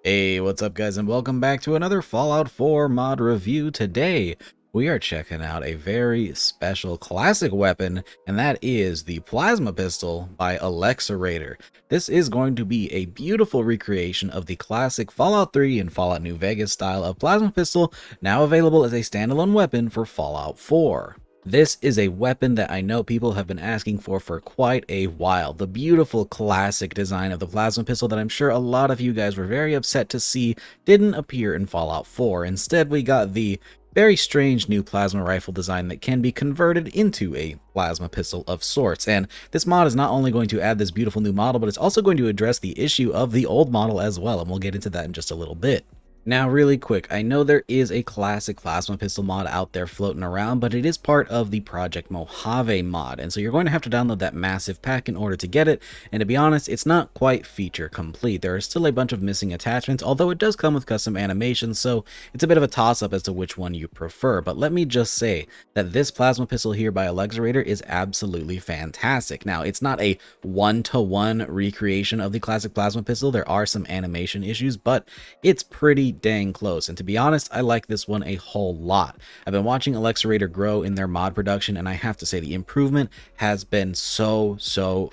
Hey, what's up guys, and welcome back to another Fallout 4 mod review. Today, we are checking out a very special classic weapon, and that is the Plasma Pistol by Alexerator. This is going to be a beautiful recreation of the classic Fallout 3 and Fallout New Vegas style of Plasma Pistol, now available as a standalone weapon for Fallout 4. This is a weapon that I know people have been asking for quite a while. The beautiful classic design of the plasma pistol that I'm sure a lot of you guys were very upset to see didn't appear in Fallout 4. Instead, we got the very strange new plasma rifle design that can be converted into a plasma pistol of sorts. And this mod is not only going to add this beautiful new model, but it's also going to address the issue of the old model as well, and we'll get into that in just a little bit. Now, really quick, I know there is a classic plasma pistol mod out there floating around, but it is part of the Project Mojave mod, and so you're going to have to download that massive pack in order to get it, and to be honest, it's not quite feature complete. There are still a bunch of missing attachments, although it does come with custom animations, so it's a bit of a toss-up as to which one you prefer. But let me just say that this plasma pistol here by Alexerator is absolutely fantastic. Now, it's not a one-to-one recreation of the classic plasma pistol. There are some animation issues, but it's pretty dang close, and to be honest, I like this one a whole lot. I've been watching Alexerator grow in their mod production, and I have to say the improvement has been so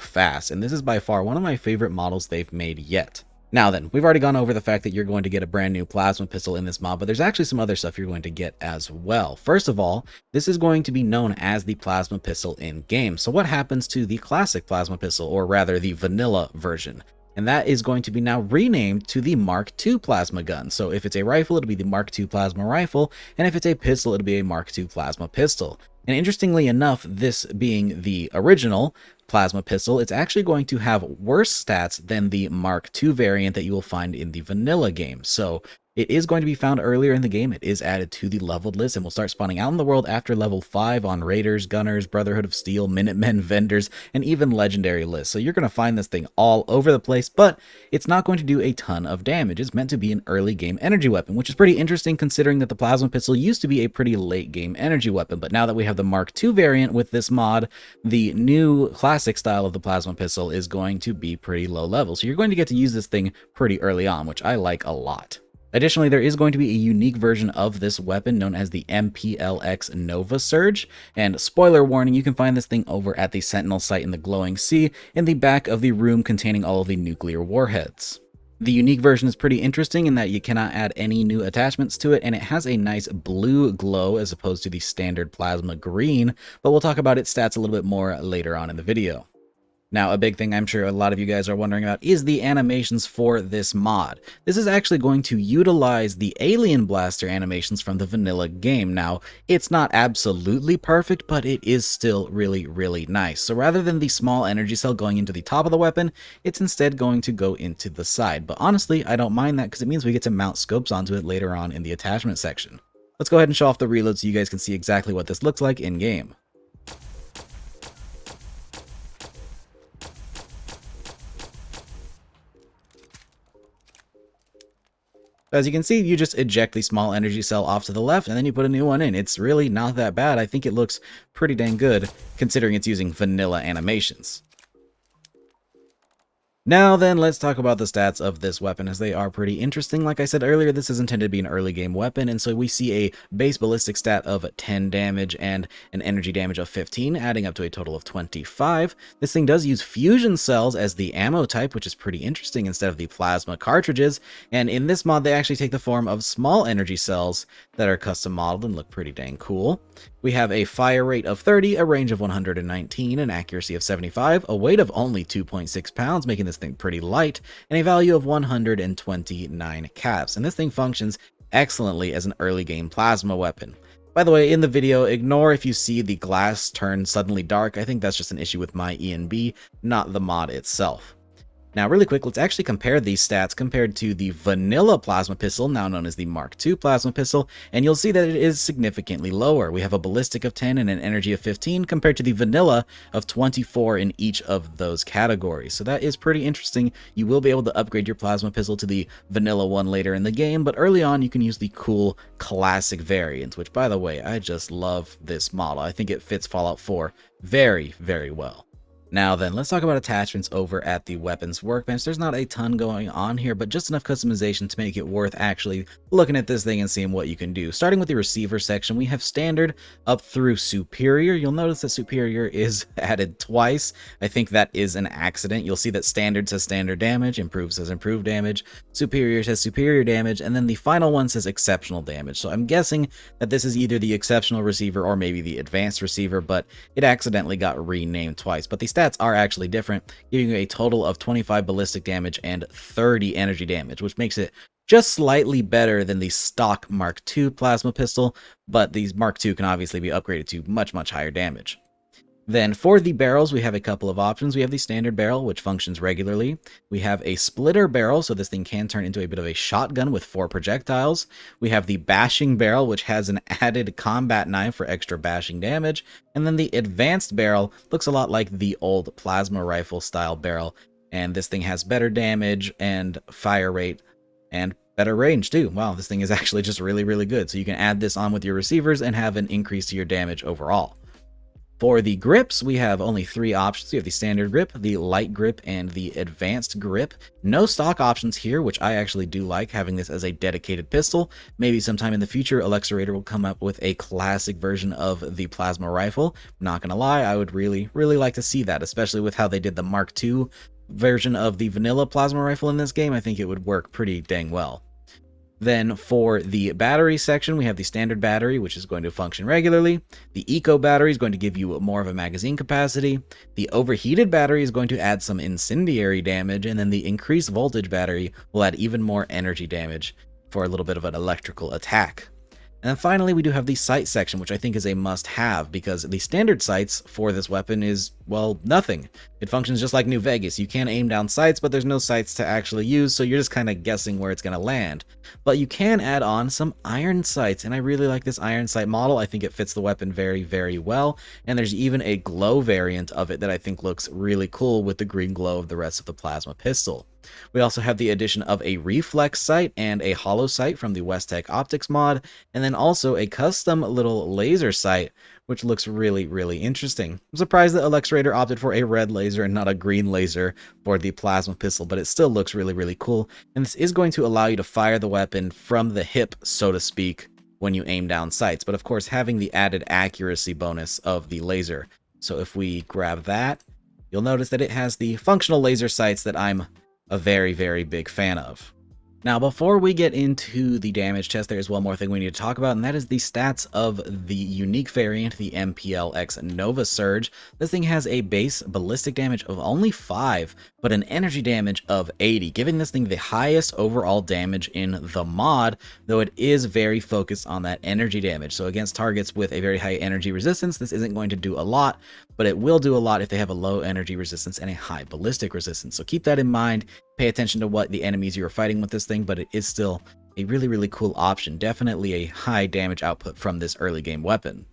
fast, and this is by far one of my favorite models they've made yet. Now then, we've already gone over the fact that you're going to get a brand new plasma pistol in this mod, but there's actually some other stuff you're going to get as well. First of all, this is going to be known as the plasma pistol in game. So what happens to the classic plasma pistol, or rather the vanilla version? And that is going to be now renamed to the Mark II plasma gun. So if it's a rifle, it'll be the Mark II plasma rifle, and if it's a pistol, it'll be a Mark II plasma pistol. And interestingly enough, this being the original plasma pistol, it's actually going to have worse stats than the Mark II variant that you will find in the vanilla game. So it is going to be found earlier in the game. It is added to the leveled list and will start spawning out in the world after level 5 on Raiders, Gunners, Brotherhood of Steel, Minutemen, Vendors, and even Legendary lists. So you're going to find this thing all over the place, but it's not going to do a ton of damage. It's meant to be an early game energy weapon, which is pretty interesting considering that the plasma pistol used to be a pretty late game energy weapon. But now that we have the Mark II variant with this mod, the new classic style of the plasma pistol is going to be pretty low level. So you're going to get to use this thing pretty early on, which I like a lot. Additionally, there is going to be a unique version of this weapon known as the MPLX Nova Surge, and spoiler warning, you can find this thing over at the Sentinel site in the Glowing Sea in the back of the room containing all of the nuclear warheads. The unique version is pretty interesting in that you cannot add any new attachments to it, and it has a nice blue glow as opposed to the standard plasma green, but we'll talk about its stats a little bit more later on in the video. Now, a big thing I'm sure a lot of you guys are wondering about is the animations for this mod. This is actually going to utilize the Alien Blaster animations from the vanilla game. Now, it's not absolutely perfect, but it is still really nice. So rather than the small energy cell going into the top of the weapon, it's instead going to go into the side. But honestly, I don't mind that because it means we get to mount scopes onto it later on in the attachment section. Let's go ahead and show off the reload so you guys can see exactly what this looks like in game. As you can see, you just eject the small energy cell off to the left, and then you put a new one in. It's really not that bad. I think it looks pretty dang good, considering it's using vanilla animations. Now then, let's talk about the stats of this weapon, as they are pretty interesting. Like I said earlier, this is intended to be an early game weapon, and so we see a base ballistic stat of 10 damage and an energy damage of 15, adding up to a total of 25. This thing does use fusion cells as the ammo type, which is pretty interesting instead of the plasma cartridges, and in this mod they actually take the form of small energy cells that are custom modeled and look pretty dang cool. We have a fire rate of 30, a range of 119, an accuracy of 75, a weight of only 2.6 pounds, making this thing pretty light, and a value of 129 caps. And this thing functions excellently as an early game plasma weapon. By the way, in the video, ignore if you see the glass turn suddenly dark. I think that's just an issue with my ENB, not the mod itself. Now, really quick, let's actually compare these stats compared to the vanilla plasma pistol, now known as the Mark II plasma pistol, and you'll see that it is significantly lower. We have a ballistic of 10 and an energy of 15 compared to the vanilla of 24 in each of those categories. So that is pretty interesting. You will be able to upgrade your plasma pistol to the vanilla one later in the game, but early on you can use the cool classic variant, which, by the way, I just love this model. I think it fits Fallout 4 very well. Now then, let's talk about attachments over at the weapons workbench. There's not a ton going on here, but just enough customization to make it worth actually looking at this thing and seeing what you can do. Starting with the receiver section, we have standard up through superior. You'll notice that superior is added twice. I think that is an accident. You'll see that standard says standard damage, improved says improved damage, superior says superior damage, and then the final one says exceptional damage. So I'm guessing that this is either the exceptional receiver or maybe the advanced receiver, but it accidentally got renamed twice. But the stats are actually different, giving you a total of 25 ballistic damage and 30 energy damage, which makes it just slightly better than the stock Mark II plasma pistol, but these Mark II can obviously be upgraded to much, much higher damage. Then for the barrels, we have a couple of options. We have the standard barrel, which functions regularly. We have a splitter barrel, so this thing can turn into a bit of a shotgun with 4 projectiles. We have the bashing barrel, which has an added combat knife for extra bashing damage. And then the advanced barrel looks a lot like the old plasma rifle style barrel. And this thing has better damage and fire rate and better range too. Wow, this thing is actually just really, really good. So you can add this on with your receivers and have an increase to your damage overall. For the grips, we have only 3 options. We have the standard grip, the light grip, and the advanced grip. No stock options here, which I actually do like, having this as a dedicated pistol. Maybe sometime in the future, Alexerator will come up with a classic version of the plasma rifle. Not gonna lie, I would really, really like to see that, especially with how they did the Mark II version of the vanilla plasma rifle in this game. I think it would work pretty dang well. Then for the battery section, we have the standard battery, which is going to function regularly. The eco battery is going to give you more of a magazine capacity. The overheated battery is going to add some incendiary damage, and then the increased voltage battery will add even more energy damage for a little bit of an electrical attack. And then finally, we do have the sight section, which I think is a must-have, because the standard sights for this weapon is, well, nothing. It functions just like New Vegas. You can aim down sights, but there's no sights to actually use, so you're just kind of guessing where it's going to land. But you can add on some iron sights, and I really like this iron sight model. I think it fits the weapon very, very well, and there's even a glow variant of it that I think looks really cool with the green glow of the rest of the plasma pistol. We also have the addition of a reflex sight and a hollow sight from the Westech Optics mod, and then also a custom little laser sight, which looks really, really interesting. I'm surprised that Alexerator opted for a red laser and not a green laser for the plasma pistol, but it still looks really, really cool, and this is going to allow you to fire the weapon from the hip, so to speak, when you aim down sights, but of course having the added accuracy bonus of the laser. So if we grab that, you'll notice that it has the functional laser sights that I'm a very, very big fan of. Now, before we get into the damage test, there is one more thing we need to talk about, and that is the stats of the unique variant, the MPLX Nova Surge. This thing has a base ballistic damage of only 5, but an energy damage of 80, giving this thing the highest overall damage in the mod, though it is very focused on that energy damage. So against targets with a very high energy resistance, this isn't going to do a lot, but it will do a lot if they have a low energy resistance and a high ballistic resistance. So keep that in mind. Pay attention to what the enemies you are fighting with this thing, but it is still a really, really cool option. Definitely a high damage output from this early game weapon.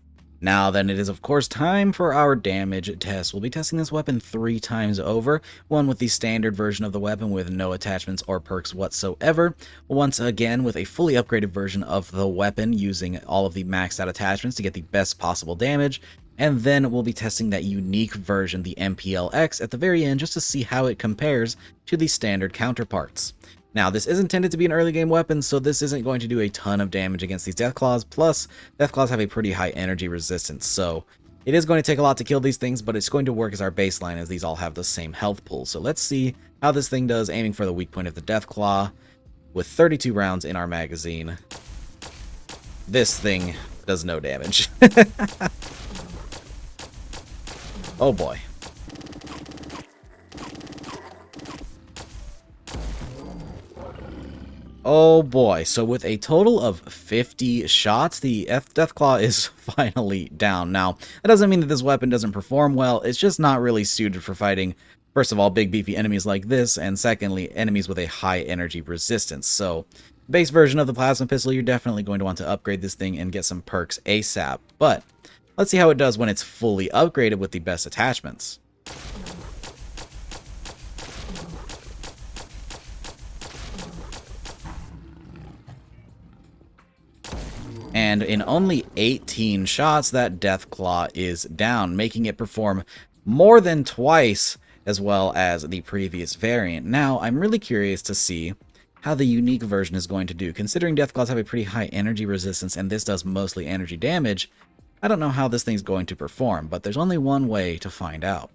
Now then, it is of course time for our damage test. We'll be testing this weapon 3 times over, one with the standard version of the weapon with no attachments or perks whatsoever, once again with a fully upgraded version of the weapon using all of the maxed out attachments to get the best possible damage, and then we'll be testing that unique version, the MPLX, at the very end just to see how it compares to the standard counterparts. Now, this is intended to be an early game weapon, so this isn't going to do a ton of damage against these Deathclaws, plus Deathclaws have a pretty high energy resistance, so it is going to take a lot to kill these things, but it's going to work as our baseline as these all have the same health pool. So let's see how this thing does aiming for the weak point of the Deathclaw with 32 rounds in our magazine. This thing does no damage. Oh boy. Oh boy, so with a total of 50 shots, the Deathclaw is finally down. Now, that doesn't mean that this weapon doesn't perform well, it's just not really suited for fighting, first of all, big beefy enemies like this, and secondly, enemies with a high energy resistance. So, base version of the plasma pistol, you're definitely going to want to upgrade this thing and get some perks ASAP, but let's see how it does when it's fully upgraded with the best attachments. And in only 18 shots, that Deathclaw is down, making it perform more than twice as well as the previous variant. Now, I'm really curious to see how the unique version is going to do. Considering Deathclaws have a pretty high energy resistance and this does mostly energy damage, I don't know how this thing's going to perform, but there's only one way to find out.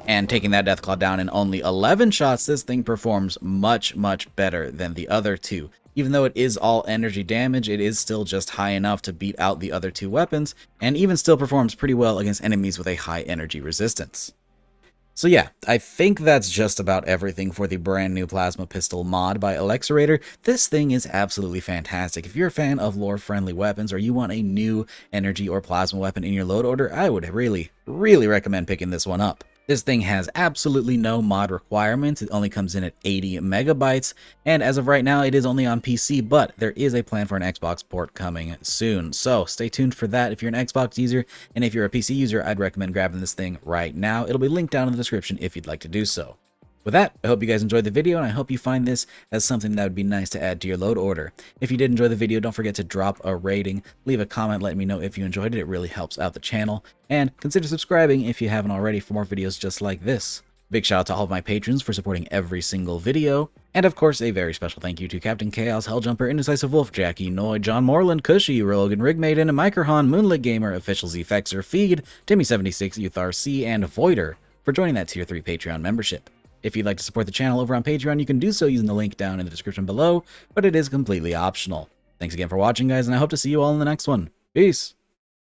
And taking that Deathclaw down in only 11 shots, this thing performs much, much better than the other two. Even though it is all energy damage, it is still just high enough to beat out the other two weapons, and even still performs pretty well against enemies with a high energy resistance. So yeah, I think that's just about everything for the brand new Plasma Pistol mod by Alexerator. This thing is absolutely fantastic. If you're a fan of lore-friendly weapons or you want a new energy or plasma weapon in your load order, I would really, really recommend picking this one up. This thing has absolutely no mod requirements. It only comes in at 80 megabytes, and as of right now, it is only on PC, but there is a plan for an Xbox port coming soon. So stay tuned for that if you're an Xbox user, and if you're a PC user, I'd recommend grabbing this thing right now. It'll be linked down in the description if you'd like to do so. With that, I hope you guys enjoyed the video, and I hope you find this as something that would be nice to add to your load order. If you did enjoy the video, don't forget to drop a rating, leave a comment, let me know if you enjoyed it. It really helps out the channel, and consider subscribing if you haven't already for more videos just like this. Big shout out to all of my patrons for supporting every single video, and of course a very special thank you to Captain Chaos, Helljumper, Indecisive Wolf, Jackie, Noy, John Moreland, Cushy, Rogan, Rigmaiden, Microhon, Moonlit Gamer, Official ZFXer, Feed, Timmy76, YouthRC, and Voider for joining that Tier 3 Patreon membership. If you'd like to support the channel over on Patreon, you can do so using the link down in the description below, but it is completely optional. Thanks again for watching, guys, and I hope to see you all in the next one. Peace!